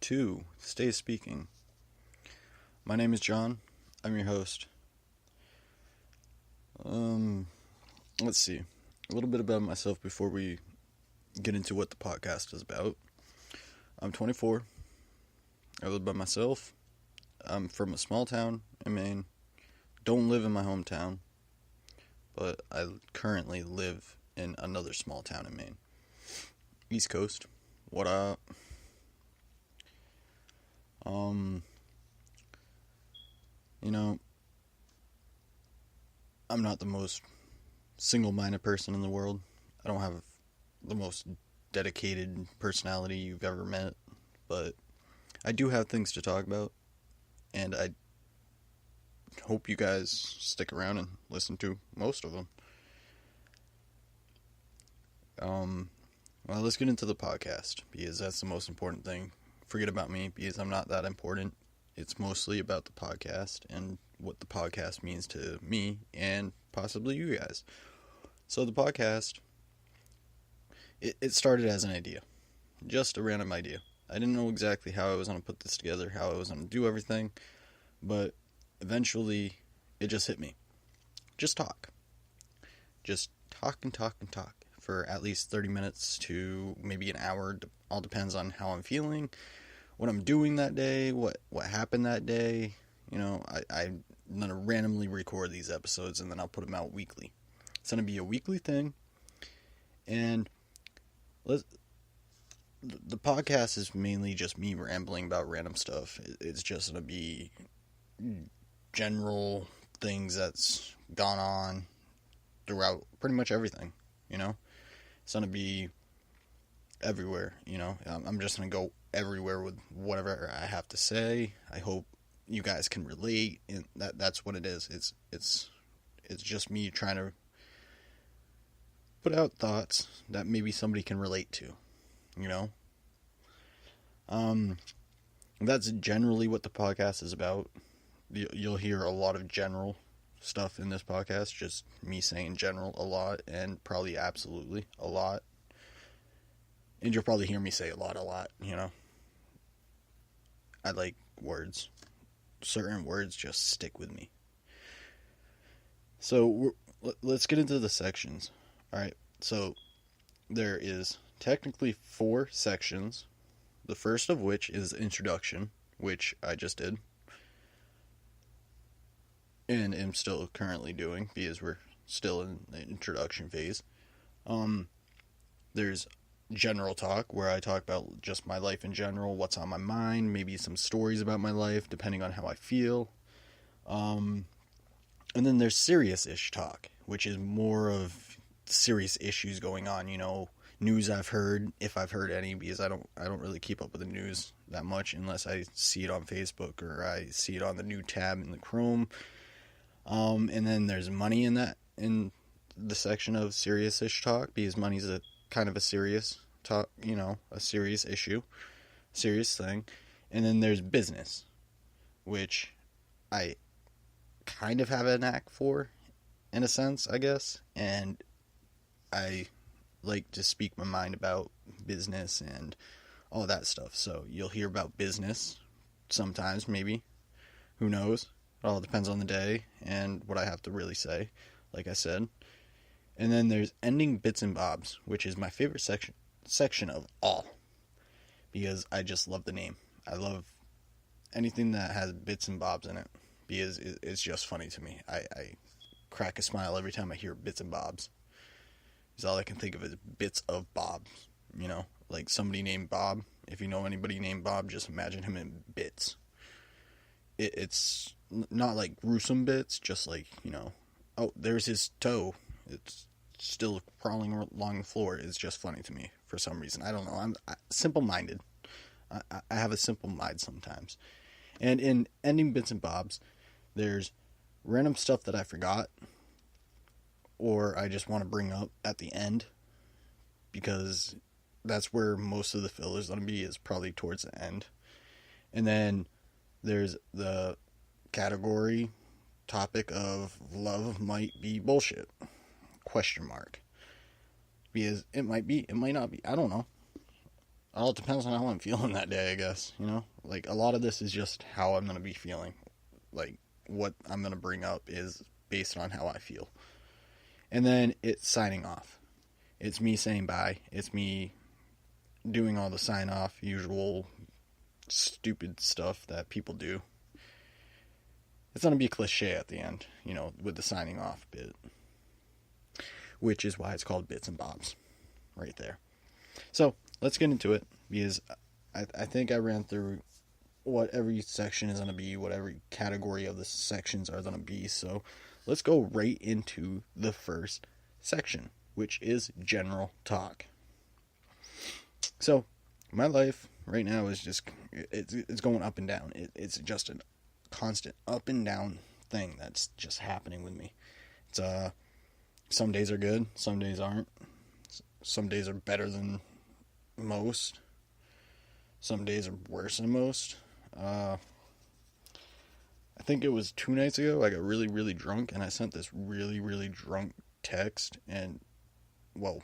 to Stay Speaking. My name is John. I'm your host. Let's see. A little bit about myself before we get into what the podcast is about. I'm 24. I live by myself. I'm from a small town in Maine. Don't live in my hometown, but I currently live in another small town in Maine. East Coast. What up? I'm not the most single-minded person in the world. I don't have the most dedicated personality you've ever met, but I do have things to talk about, and I hope you guys stick around and listen to most of them. Well, let's get into the podcast, because that's the most important thing. Forget about me, because I'm not that important. It's mostly about the podcast and what the podcast means to me and possibly you guys. So the podcast, it started as an idea. Just a random idea. I didn't know exactly how I was going to put this together, how I was going to do everything, but eventually it just hit me. Just talk. Just talk and talk and talk for at least 30 minutes to maybe an hour. All depends on how I'm feeling, what I'm doing that day, what happened that day. I'm going to randomly record these episodes and then I'll put them out weekly. It's going to be a weekly thing. And the podcast is mainly just me rambling about random stuff. It's just going to be general things that's gone on throughout pretty much everything, It's going to be everywhere, I'm just going to go everywhere with whatever I have to say. I hope you guys can relate, and that's what it is. It's just me trying to put out thoughts that maybe somebody can relate to, That's generally what the podcast is about. You'll hear a lot of general stuff in this podcast, just me saying general a lot, and probably absolutely a lot. And you'll probably hear me say a lot. I like words. Certain words just stick with me. So let's get into the sections. Alright, so there is technically 4 sections. The first of which is introduction, which I just did. And am still currently doing, because we're still in the introduction phase. There's general talk, where I talk about just my life in general, what's on my mind, maybe some stories about my life, depending on how I feel. And then there's serious-ish talk, which is more of serious issues going on, news I've heard, if I've heard any, because I don't really keep up with the news that much unless I see it on Facebook or I see it on the new tab in the Chrome. And then there's money in the section of serious-ish talk, because money's a kind of a serious talk, a serious issue, serious thing. And then there's business, which I kind of have a knack for, in a sense, I guess. And I like to speak my mind about business and all that stuff. So you'll hear about business sometimes, maybe. Who knows? It all depends on the day and what I have to really say, like I said. And then there's ending bits and bobs, which is my favorite section of all, because I just love the name. I love anything that has bits and bobs in it, because it's just funny to me. I crack a smile every time I hear bits and bobs. Because all I can think of is bits of Bob, like somebody named Bob. If you know anybody named Bob, just imagine him in bits. It's not like gruesome bits, just like, oh, there's his toe. It's still crawling along the floor. It's just funny to me for some reason. I don't know. I'm simple-minded. I have a simple mind sometimes. And in ending bits and bobs, there's random stuff that I forgot, or I just want to bring up at the end, because that's where most of the filler is going to be, is probably towards the end. And then there's the category topic of love might be bullshit, ? Because it might be, it might not be, I don't know. All it depends on how I'm feeling that day, I guess. Like a lot of this is just how I'm gonna be feeling. Like what I'm gonna bring up is based on how I feel. And then it's signing off. It's me saying bye. It's me doing all the sign off, usual stupid stuff that people do. It's going to be a cliche at the end, with the signing off bit. Which is why it's called Bits and Bobs. Right there. So, let's get into it. Because I think I ran through what every section is going to be, what every category of the sections are going to be. So, let's go right into the first section, which is general talk. So, my life right now is just, it's going up and down. It's just a constant up and down thing that's just happening with me. It's, some days are good, some days aren't. Some days are better than most. Some days are worse than most. I think it was 2 nights ago, I got really, really drunk, and I sent this really, really drunk text and,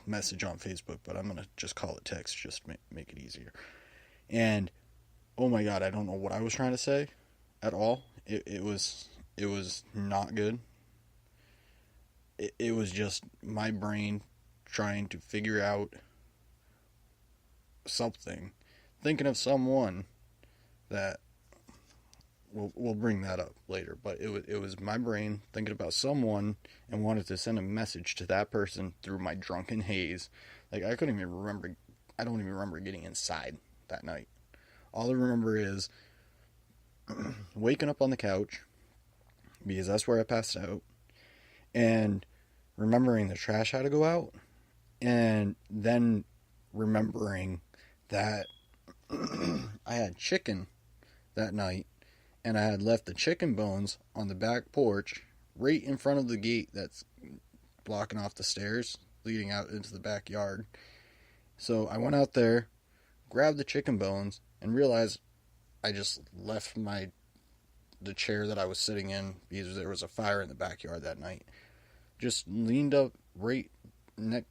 message on Facebook, but I'm going to just call it text, just make it easier. And, oh my god, I don't know what I was trying to say at all. It was not good. It was just my brain trying to figure out something, thinking of someone that we'll bring that up later, but it was my brain thinking about someone and wanted to send a message to that person through my drunken haze. Like I don't even remember getting inside that night. All I remember is waking up on the couch, because that's where I passed out, and remembering the trash had to go out, and then remembering that I had chicken that night, and I had left the chicken bones on the back porch right in front of the gate that's blocking off the stairs leading out into the backyard. So I went out there, grabbed the chicken bones, and realized I just left the chair that I was sitting in because there was a fire in the backyard that night. Just leaned up right in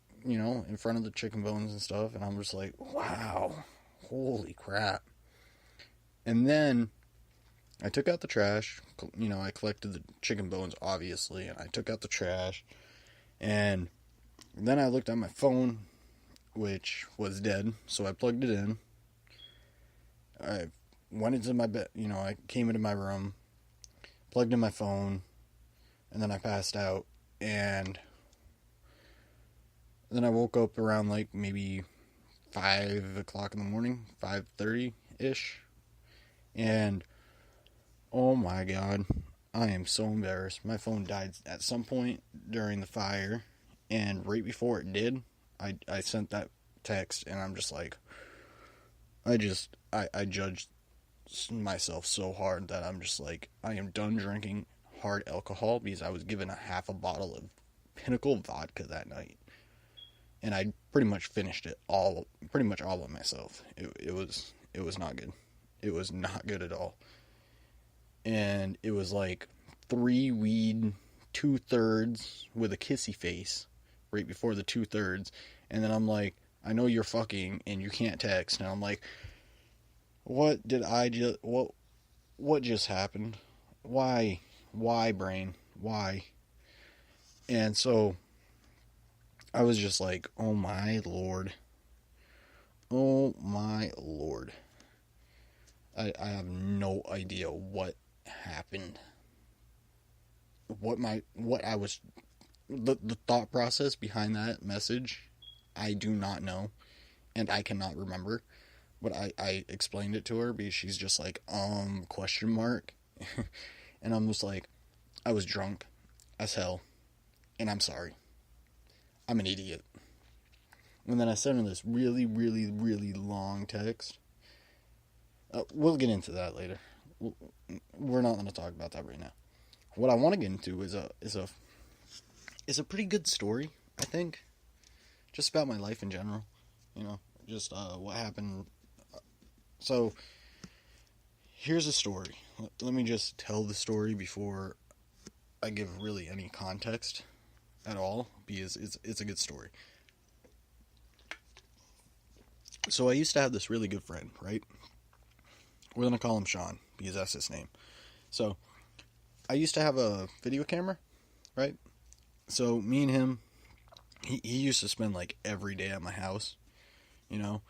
front of the chicken bones and stuff, and I'm just like, wow, holy crap. And then I took out the trash. I collected the chicken bones, obviously, and I took out the trash. And then I looked at my phone, which was dead, so I plugged it in. I went into my bed, I came into my room, plugged in my phone, and then I passed out. And then I woke up around like maybe 5 o'clock in the morning, 5:30-ish. And oh my god, I am so embarrassed. My phone died at some point during the fire, and right before it did, I sent that text, and I'm just like, I judged myself so hard that I'm just like, I am done drinking hard alcohol, because I was given a half a bottle of Pinnacle vodka that night, and I pretty much finished it all by myself. It was not good. It was not good at all. And it was like 3 weed, 2/3 with a kissy face right before the 2/3. And then I'm like, I know you're fucking and you can't text. And I'm like, what just happened? Why, brain? Why? And so I was just like, oh my lord. Oh my lord. I have no idea what happened. The thought process behind that message, I do not know, and I cannot remember. But I explained it to her, because she's just like, question mark. And I'm just like, I was drunk as hell, and I'm sorry. I'm an idiot. And then I sent her this really, really, really long text. We'll get into that later. We're not going to talk about that right now. What I want to get into is a pretty good story, I think. Just about my life in general. Just what happened. So, here's a story. Let me just tell the story before I give really any context at all, because it's a good story. So I used to have this really good friend, right? We're going to call him Sean because that's his name. So I used to have a video camera, right? So me and him, he used to spend like every day at my house, you know?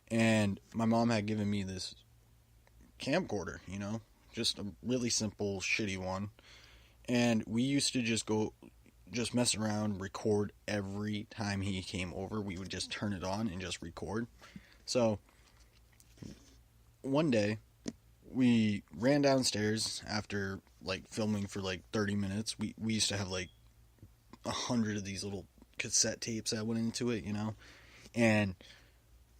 And my mom had given me this camcorder, just a really simple, shitty one. And we used to just mess around, record every time he came over. We would just turn it on and just record. So one day, we ran downstairs after like filming for like 30 minutes. We used to have like 100 of these little cassette tapes that went into it, and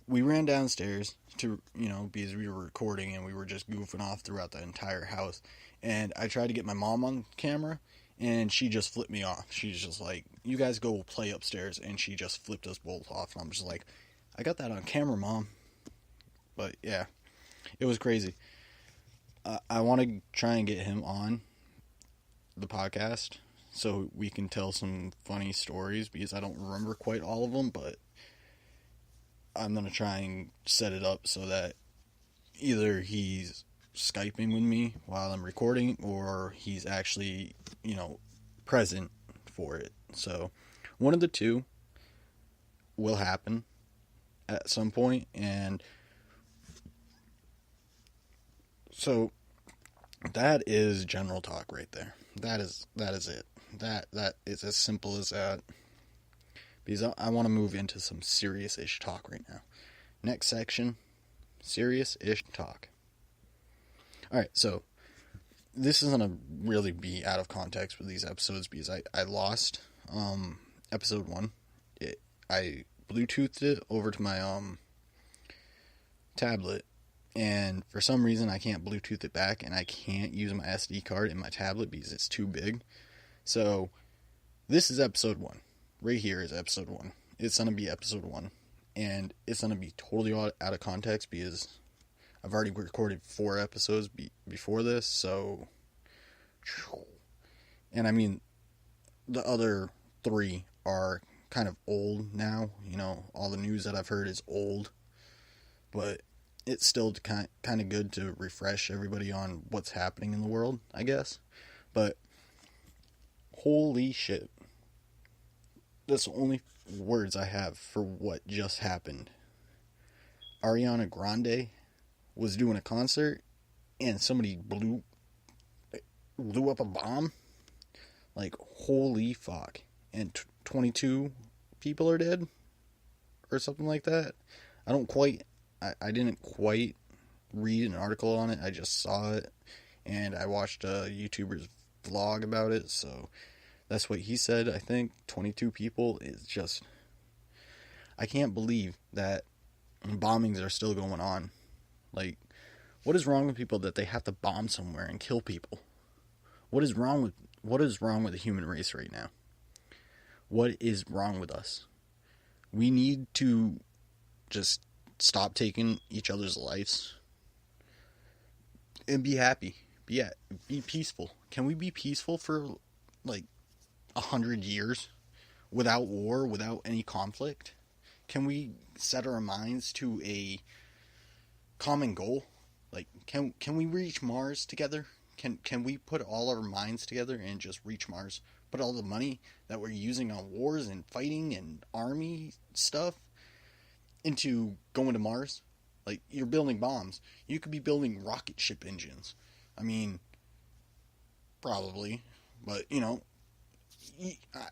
we ran downstairs to, because we were recording and we were just goofing off throughout the entire house. And I tried to get my mom on camera, and she just flipped me off. She's just like, you guys go play upstairs, and she just flipped us both off. And I'm just like, I got that on camera, Mom. But yeah, it was crazy. I want to try and get him on the podcast so we can tell some funny stories, because I don't remember quite all of them, but I'm going to try and set it up so that either he's Skyping with me while I'm recording, or he's actually, present for it. So one of the two will happen at some point. And so that is general talk right there. That is it. That is as simple as that. Because I want to move into some serious-ish talk right now. Next section, serious-ish talk. Alright, so this is going to really be out of context with these episodes because I lost episode 1. I Bluetoothed it over to my tablet, and for some reason I can't Bluetooth it back, and I can't use my SD card in my tablet because it's too big. So this is episode 1. Right here is episode 1. It's going to be episode 1. And it's going to be totally out of context because I've already recorded 4 episodes before this. So, and I mean, the other 3 are kind of old now. All the news that I've heard is old. But it's still kind of good to refresh everybody on what's happening in the world, I guess. But holy shit. That's the only words I have for what just happened. Ariana Grande was doing a concert and somebody blew up a bomb. Like, holy fuck. And 22 people are dead? Or something like that. I didn't quite read an article on it. I just saw it. And I watched a YouTuber's vlog about it, so that's what he said. I think 22 people is just... I can't believe that bombings are still going on. Like, what is wrong with people that they have to bomb somewhere and kill people? What is wrong with the human race right now? What is wrong with us? We need to just stop taking each other's lives and be happy. Be peaceful. Can we be peaceful for like 100 years without war, without any conflict? Can we set our minds to a common goal? Like, can we reach Mars together? Can we put all our minds together and just reach Mars? Put all the money that we're using on wars and fighting and army stuff into going to Mars? Like, you're building bombs. You could be building rocket ship engines. I mean, probably. But,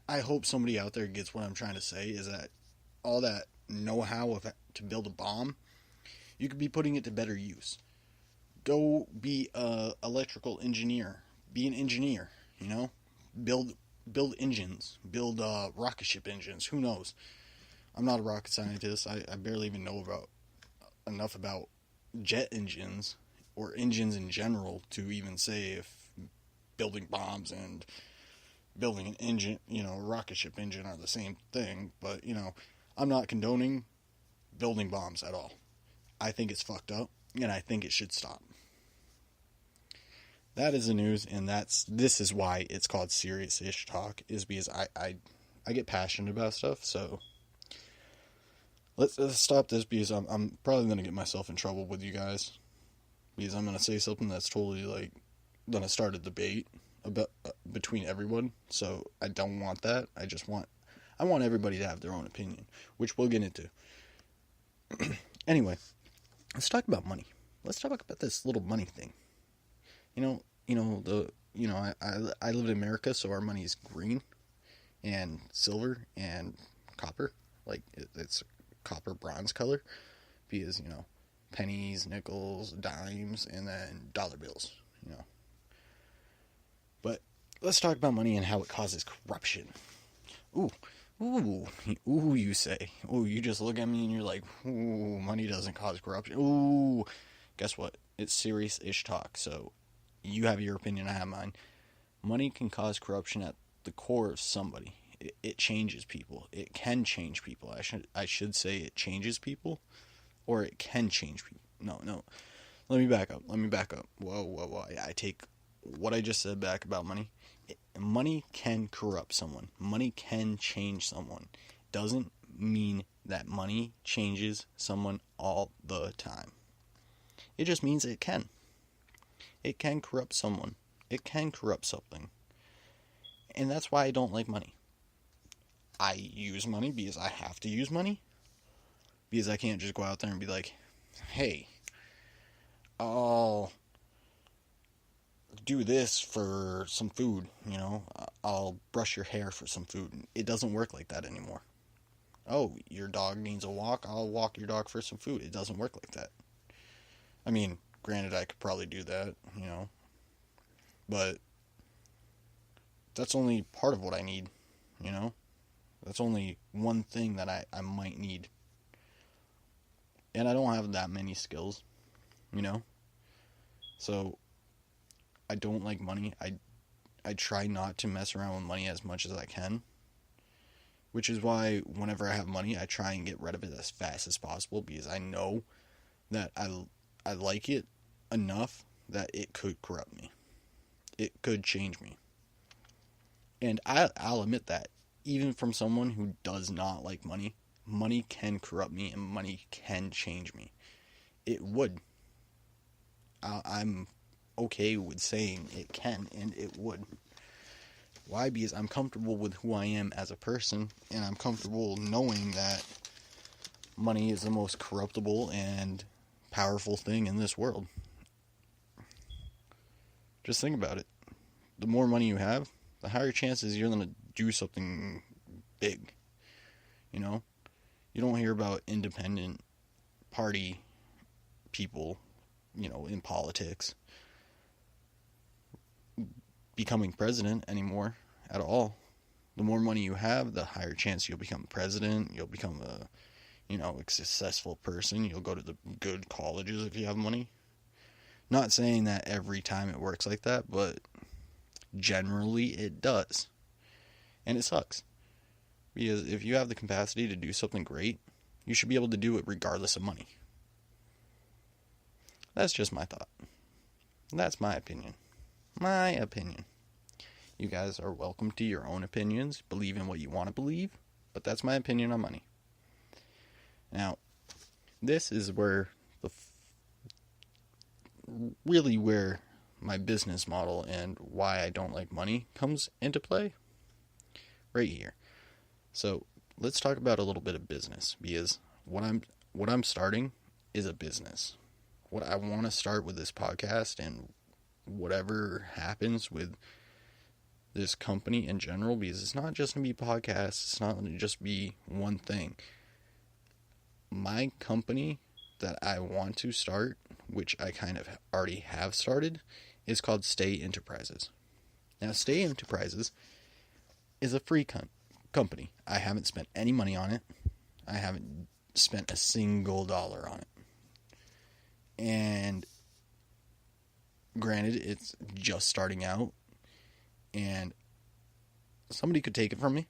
I hope somebody out there gets what I'm trying to say, is that all that know-how to build a bomb, you could be putting it to better use. Go be a electrical engineer. Be an engineer, Build engines. Build rocket ship engines. Who knows? I'm not a rocket scientist. I barely even know enough about jet engines or engines in general to even say if building bombs and building an engine, a rocket ship engine are the same thing. But, I'm not condoning building bombs at all. I think it's fucked up, and I think it should stop. That is the news, and this is why it's called serious-ish talk, is because I get passionate about stuff. So let's stop this because I'm probably gonna get myself in trouble with you guys because I'm gonna say something that's totally like gonna start a debate about between everyone. So I don't want that. I want everybody to have their own opinion, which we'll get into. Anyway, let's talk about money. Let's talk about this little money thing. I live in America, so our money is green and silver and copper. Like it's copper bronze color because pennies, nickels, dimes, and then dollar bills. But let's talk about money and how it causes corruption. Ooh, ooh, you say. Ooh, you just look at me and you're like, ooh, money doesn't cause corruption. Ooh, guess what? It's serious-ish talk. So you have your opinion, I have mine. Money can cause corruption at the core of somebody. It changes people. It can change people. I should say it changes people, or it can change people. No. Let me back up. Whoa. I take what I just said back about money. Money can corrupt someone. Money can change someone. Doesn't mean that money changes someone all the time. It just means it can. It can corrupt someone. It can corrupt something. And that's why I don't like money. I use money because I have to use money. Because I can't just go out there and be like, hey, I'll do this for some food, I'll brush your hair for some food. It doesn't work like that anymore. Oh, your dog needs a walk, I'll walk your dog for some food. It doesn't work like that. I mean, granted, I could probably do that, but that's only part of what I need, That's only one thing that I might need. And I don't have that many skills, So I don't like money. I try not to mess around with money as much as I can. Which is why whenever I have money, I try and get rid of it as fast as possible because I know that I like it enough that it could corrupt me. It could change me. And I'll admit that. Even from someone who does not like money, money can corrupt me and money can change me. It would. I'm okay with saying it can and it would. Why? Because I'm comfortable with who I am as a person, and I'm comfortable knowing that money is the most corruptible and powerful thing in this world. Just think about it. The more money you have, the higher chances you're going to do something big. You don't hear about independent party people, in politics becoming president anymore at all. The more money you have, the higher chance you'll become president. You'll become a successful person. You'll go to the good colleges if you have money. Not saying that every time it works like that, but generally it does. And it sucks. Because if you have the capacity to do something great, you should be able to do it regardless of money. That's just my thought. That's my opinion. My opinion. You guys are welcome to your own opinions. Believe in what you want to believe. But that's my opinion on money. Now, this is where really where my business model and why I don't like money comes into play. Right here. So let's talk about a little bit of business, because what I'm starting is a business. What I want to start with this podcast and whatever happens with this company in general, because it's not just going to be podcasts, it's not going to just be one thing. My company that I want to start, which I kind of already have started, is called Stay Enterprises. Now, Stay Enterprises is a free company. I haven't spent any money on it. I haven't spent a single dollar on it. And granted, it's just starting out, and somebody could take it from me.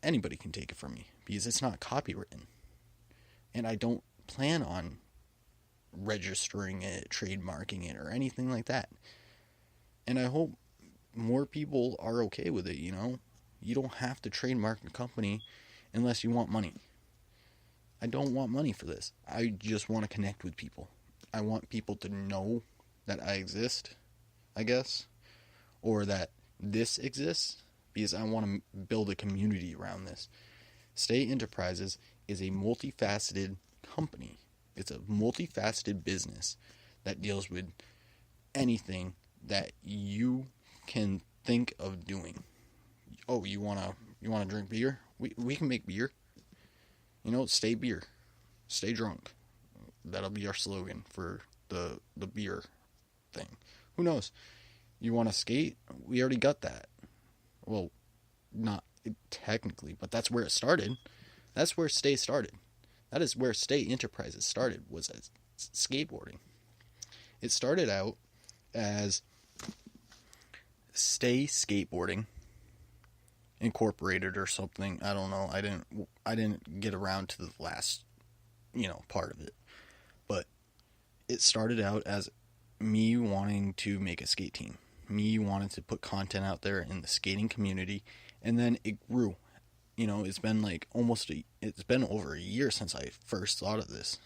Anybody can take it from me because it's not copywritten. And I don't plan on registering it, trademarking it, or anything like that. And I hope more people are okay with it, You don't have to trademark a company unless you want money. I don't want money for this. I just want to connect with people. I want people to know that I exist, I guess, or that this exists, because I want to build a community around this. Stay Enterprises is a multifaceted company. It's a multifaceted business that deals with anything that you can think of doing. Oh, you wanna drink beer? We can make beer. Stay beer, stay drunk. That'll be our slogan for the beer thing. Who knows? You want to skate? We already got that. Well, not technically, but that's where it started. That's where Stay started. That is where Stay Enterprises started, was as skateboarding. It started out as Stay Skateboarding Incorporated or something. I don't know. I didn't get around to the last, part of it. But it started out as me wanting to make a skate team. Me wanting to put content out there in the skating community, and then it grew. It's been it's been over a year since I first thought of this.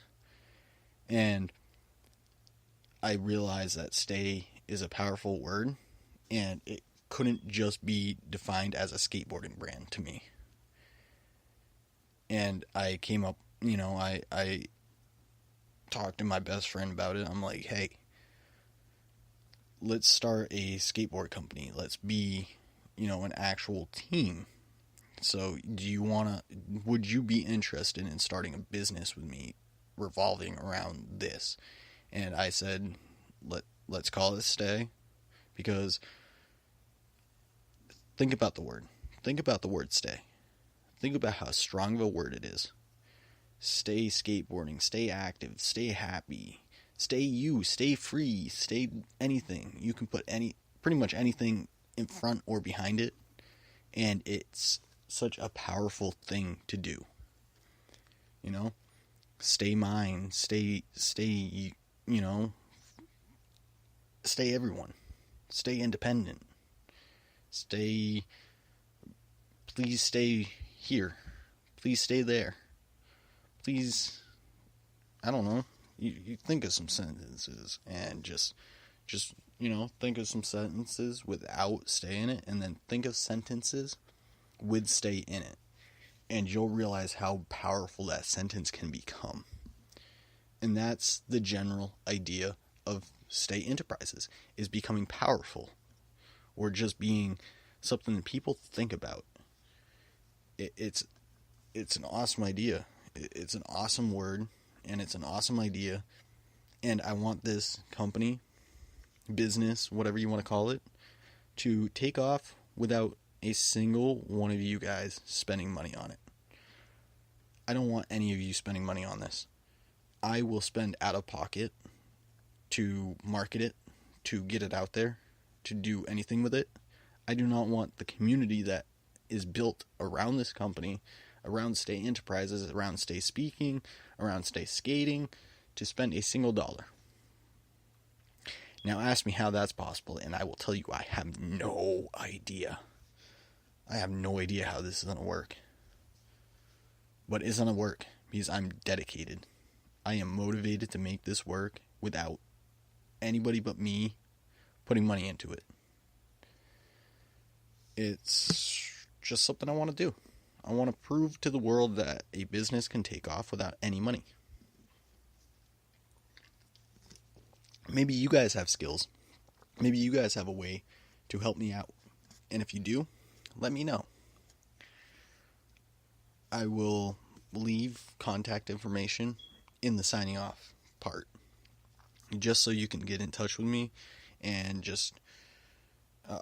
And I realized that stay is a powerful word, and it couldn't just be defined as a skateboarding brand to me. And I came up, I talked to my best friend about it. I'm like, hey, let's start a skateboard company. Let's be, an actual team. So would you be interested in starting a business with me revolving around this? And I said, let's call it Stay, because think about the word. Think about the word stay. Think about how strong of a word it is. Stay skateboarding, stay active, stay happy, stay you, stay free, stay anything. You can put pretty much anything in front or behind it, and it's such a powerful thing to do. Stay mine, stay, stay everyone. Stay independent. Please stay here. Please stay there. Please, I don't know. You think of some sentences and just think of some sentences without stay in it, and then think of sentences with stay in it. And you'll realize how powerful that sentence can become. And that's the general idea of Stay Enterprises, is becoming powerful, or just being something that people think about. It's an awesome idea. It's an awesome word, and it's an awesome idea. And I want this company, business, whatever you want to call it, to take off without a single one of you guys spending money on it. I don't want any of you spending money on this. I will spend out of pocket to market it, to get it out there, to do anything with it. I do not want the community that is built around this company, around Stay Enterprises, around Stay Speaking, around Stay Skating, to spend a single dollar. Now ask me how that's possible, and I will tell you I have no idea. I have no idea how this is going to work. But it's going to work because I'm dedicated. I am motivated to make this work without anybody but me putting money into it. It's just something I want to do. I want to prove to the world that a business can take off without any money. Maybe you guys have skills. Maybe you guys have a way to help me out. And if you do, let me know. I will leave contact information in the signing off part, just so you can get in touch with me, and just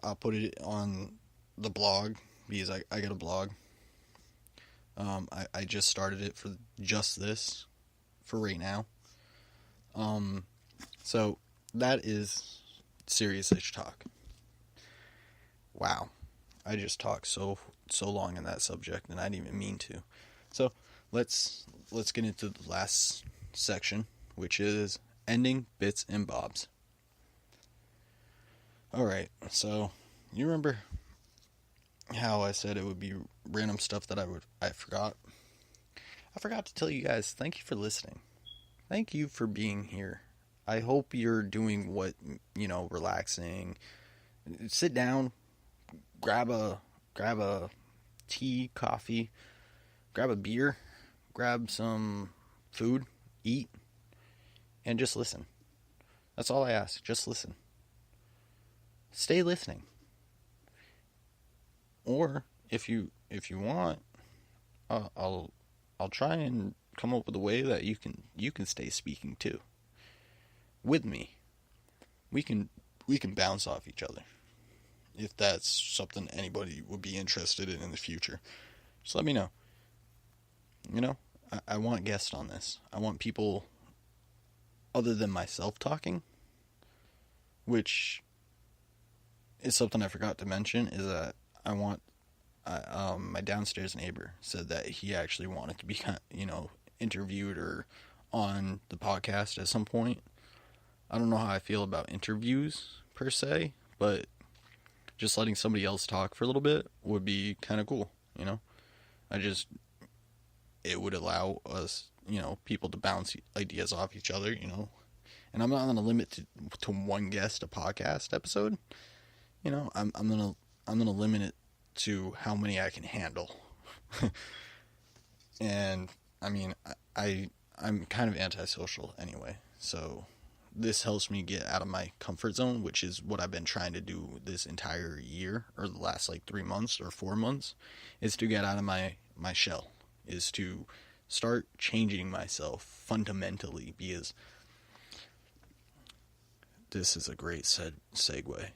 I'll put it on the blog, because I got a blog. I just started it for just this, for right now. So that is Serious-ish Talk. Wow, I just talked so long on that subject, and I didn't even mean to. So let's get into the last section, which is ending bits and bobs. Alright, so you remember how I said it would be random stuff that I forgot? I forgot to tell you guys, thank you for listening. Thank you for being here. I hope you're doing what, relaxing. Sit down, grab a tea, coffee, grab a beer, grab some food, eat, and just listen. That's all I ask. Just listen. Stay listening. Or if you want, I'll try and come up with a way that you can stay speaking too. With me. We can bounce off each other. If that's something anybody would be interested in the future. Just let me know. I want guests on this. I want people other than myself talking, which is something I forgot to mention, is that my downstairs neighbor said that he actually wanted to be, interviewed or on the podcast at some point. I don't know how I feel about interviews per se, but just letting somebody else talk for a little bit would be kind of cool, it would allow us, people to bounce ideas off each other, and I'm not going to limit to one guest a podcast episode. I'm going to limit it to how many I can handle. And I mean, I'm kind of antisocial anyway, so this helps me get out of my comfort zone, which is what I've been trying to do this entire year, or the last 3 months or 4 months, is to get out of my shell, is to start changing myself fundamentally, because this is a great segue.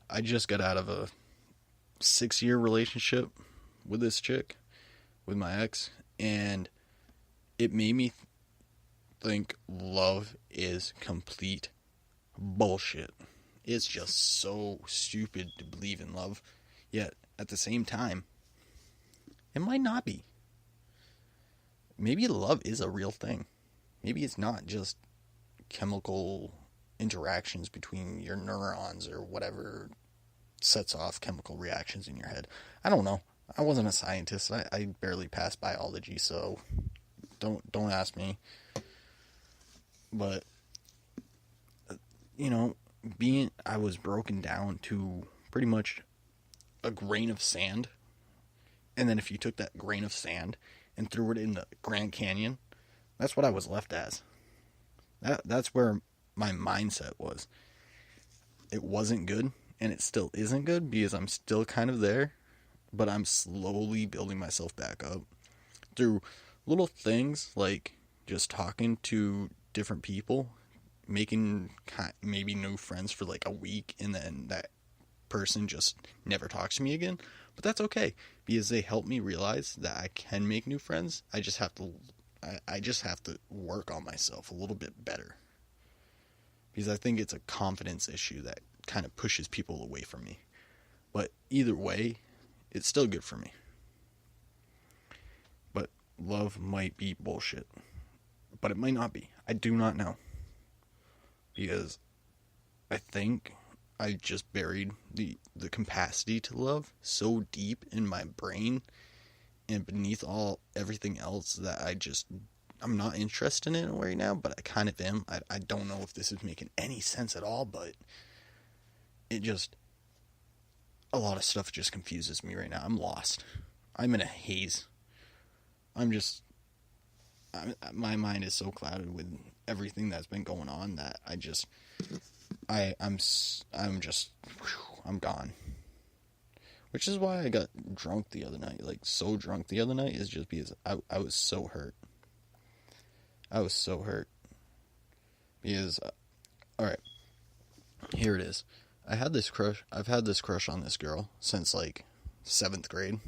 I just got out of a 6-year relationship with this chick, with my ex, and it made me think love is complete bullshit. It's just so stupid to believe in love, yet at the same time, it might not be. Maybe love is a real thing. Maybe it's not just chemical interactions between your neurons or whatever sets off chemical reactions in your head. I don't know. I wasn't a scientist. I barely passed biology, so don't ask me. But I was broken down to pretty much a grain of sand, and then if you took that grain of sand and threw it in the Grand Canyon, that's what I was left as. That's where my mindset was. It wasn't good, and it still isn't good, because I'm still kind of there, but I'm slowly building myself back up through little things like just talking to different people, making maybe new friends for a week, and then that person just never talks to me again. But that's okay, because they help me realize that I can make new friends. I just have to work on myself a little bit better, because I think it's a confidence issue that kind of pushes people away from me. But either way, it's still good for me. But love might be bullshit, but it might not be. I do not know, because I think I just buried the capacity to love so deep in my brain and beneath everything else that I'm not interested in it right now, but I kind of am. I don't know if this is making any sense at all, but a lot of stuff just confuses me right now. I'm lost. I'm in a haze. My mind is so clouded with everything that's been going on that I'm gone. Which is why I got drunk the other night. So drunk the other night is just because I was so hurt. I was so hurt. Because, alright, here it is. I've had this crush on this girl since 7th grade.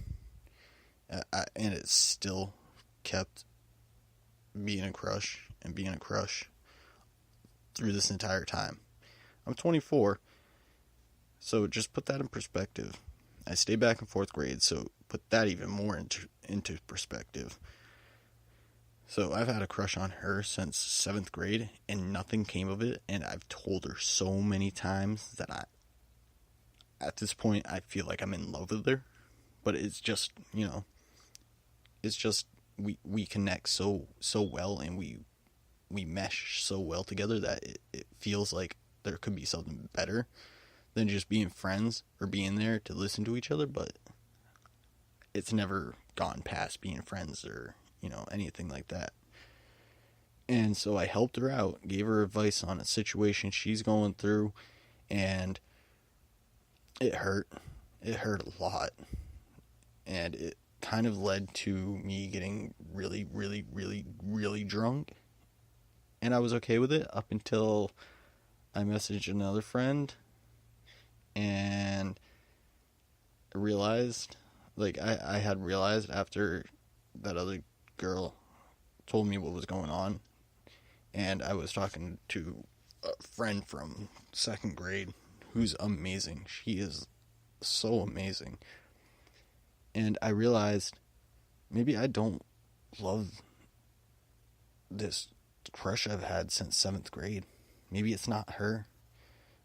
And it still kept being a crush through this entire time. I'm 24, so just put that in perspective. I stayed back in 4th grade, so put that even more into perspective. So I've had a crush on her since 7th grade, and nothing came of it, and I've told her so many times that at this point, I feel like I'm in love with her, but it's just, we connect so well, and we mesh so well together that it feels like there could be something better than just being friends or being there to listen to each other, but it's never gone past being friends or, anything like that. And so I helped her out, gave her advice on a situation she's going through, and it hurt. It hurt a lot. And it kind of led to me getting really, really, really, really drunk. And I was okay with it up until I messaged another friend and realized, I had realized after that other girl told me what was going on, and I was talking to a friend from 2nd grade who's amazing. She is so amazing. And I realized maybe I don't love this crush I've had since 7th grade. Maybe it's not her.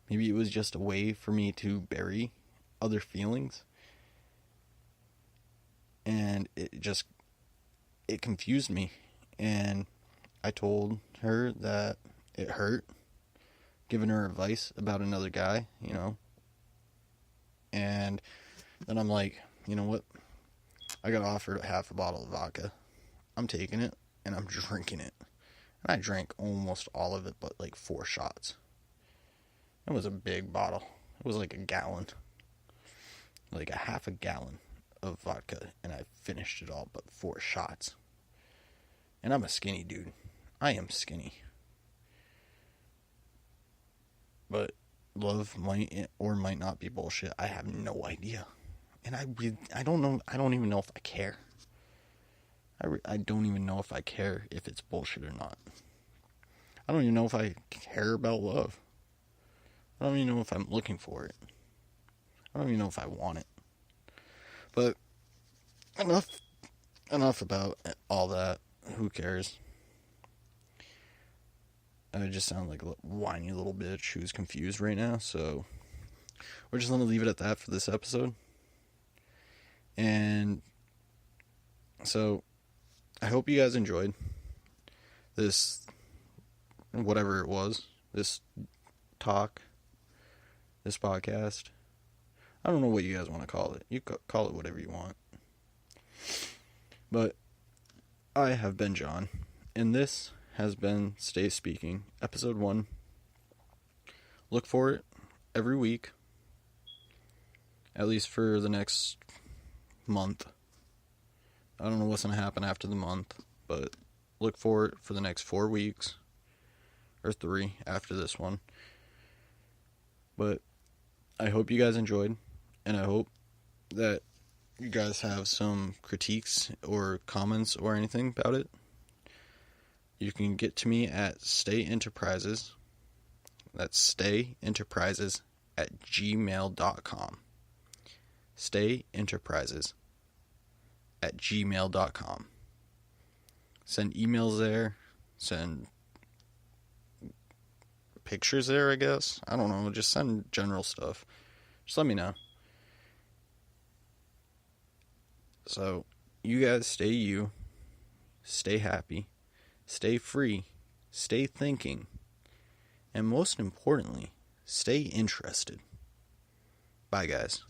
Maybe it was just a way for me to bury other feelings. And it confused me. And I told her that it hurt, giving her advice about another guy, And then I'm like, you know what? I got offered half a bottle of vodka. I'm taking it, and I'm drinking it. And I drank almost all of it, but 4 shots. It was a big bottle. It was like a gallon. Like a half a gallon of vodka, and I finished it all but 4 shots. And I'm a skinny dude. I am skinny. But love might or might not be bullshit. I have no idea. And I don't know. I don't even know if I care. I don't even know if I care if it's bullshit or not. I don't even know if I care about love. I don't even know if I'm looking for it. I don't even know if I want it. But enough about all that. Who cares? I just sound like a whiny little bitch who's confused right now. So we're just going to leave it at that for this episode. And so I hope you guys enjoyed this, whatever it was, this talk, this podcast. I don't know what you guys want to call it. You call it whatever you want. But I have been John, and this has been Stay Speaking, episode 1. Look for it every week, at least for the next month. I don't know what's going to happen after the month, but look for it for the next 4 weeks, or 3 after this one. But I hope you guys enjoyed, and I hope that you guys have some critiques or comments or anything about it. You can get to me at Stay Enterprises. That's stayenterprises@gmail.com. stayenterprises@gmail.com. Send emails there. Send pictures there, I guess. I don't know. Just send general stuff. Just let me know. So, you guys stay you. Stay happy. Stay free. Stay thinking. And most importantly, stay interested. Bye, guys.